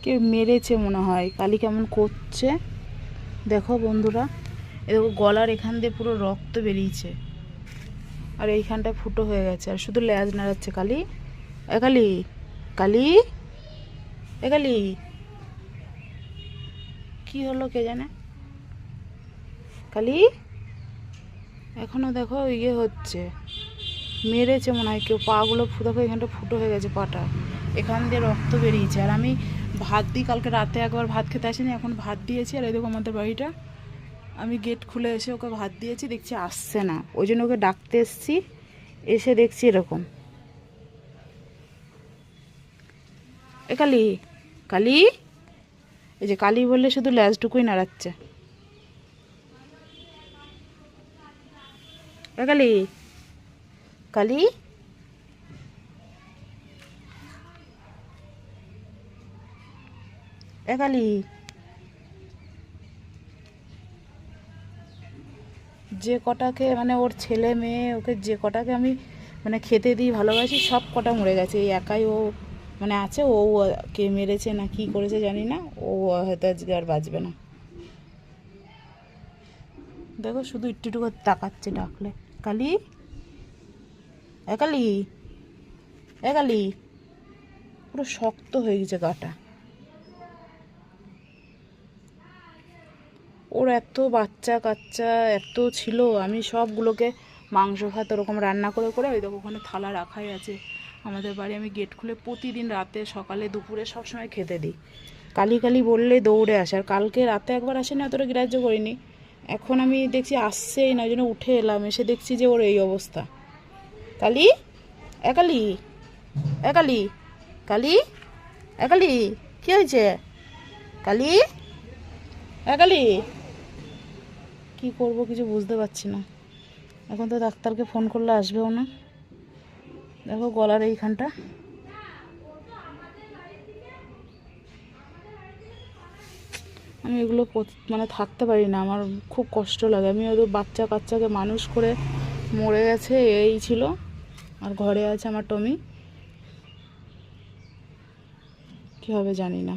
কেউ মেরেছে মনে হয়। কালি কেমন করছে দেখো বন্ধুরা, এ দেখো গলার এখান দিয়ে পুরো রক্ত বেরিয়েছে, আর এইখানটায় ফুটো হয়ে গেছে, আর শুধু লেজ নাড়াচ্ছে। কালি, এ কালি, কালি, এ কালি, কি হলো কে জানে। কালি এখনো দেখো ইয়ে হচ্ছে, মেরেছে মনে হয় কেউ। পাগুলো দেখো এখানটা ফুটো হয়ে গেছে, পাটা এখান দিয়ে রক্ত বেরিয়েছে। আর আমি ভাত দিই, কালকে রাতে একবার ভাত খেতে আসেনি, এখন ভাত দিয়েছি। আর এই দেখো আমাদের বাড়িটা, আমি গেট খুলে এসে ওকে ভাত দিয়েছি, দেখছি আসছে না, ওই জন্য ওকে ডাকতে এসছি। এসে দেখছি এরকম। এ কালি, কালি, এই যে কালি বললে শুধু ল্যাজটুকুই নাড়াচ্ছে। এ কালি, কালি, এ কালি, যে কটাকে মানে ওর ছেলে মেয়ে ওকে যে কটাকে আমি মানে খেতে দিই ভালোবাসি, সব কটা মরে গেছে। এই একাই ও মানে আছে। ও কে মেরেছে না কি করেছে জানি না, ও হয়তো আজকে আর বাঁচবে না। দেখো শুধু একটু একটু করে তাকাচ্ছে ডাকলে। কালি, এ কালি, এ কালি, পুরো শক্ত হয়ে গেছে গাটা। ওর এত বাচ্চা কাচ্চা এত ছিল, আমি সবগুলোকে মাংস ভাত ওরকম রান্না করে করে, ওই দেখো ওখানে থালা রাখাই আছে আমাদের বাড়ি। আমি গেট খুলে প্রতিদিন রাতে সকালে দুপুরে সবসময় খেতে দিই। কালি কালি বললে দৌড়ে আসে। আর কালকে রাতে একবার আসেনি, অতটা গ্রাহ্য করিনি। এখন আমি দেখছি আসছেই না, ওই জন্য উঠে এলাম, এসে দেখছি যে ওর এই অবস্থা। কালি, এ কালি, এ কালি, কালি, এ কালি, কী হয়েছে কালি, এ কালি, কী করবো কিছু বুঝতে পারছি না। এখন তো ডাক্তারকে ফোন করলে আসবেও না। দেখো গলার এইখানটা, আমি এগুলো মানে থাকতে পারি না, আমার খুব কষ্ট লাগে। আমি ওদের বাচ্চা কাচ্চাকে মানুষ করে মরে গেছে এই ছিল, আর ঘরে আছে আমার টমি, কী হবে জানি না।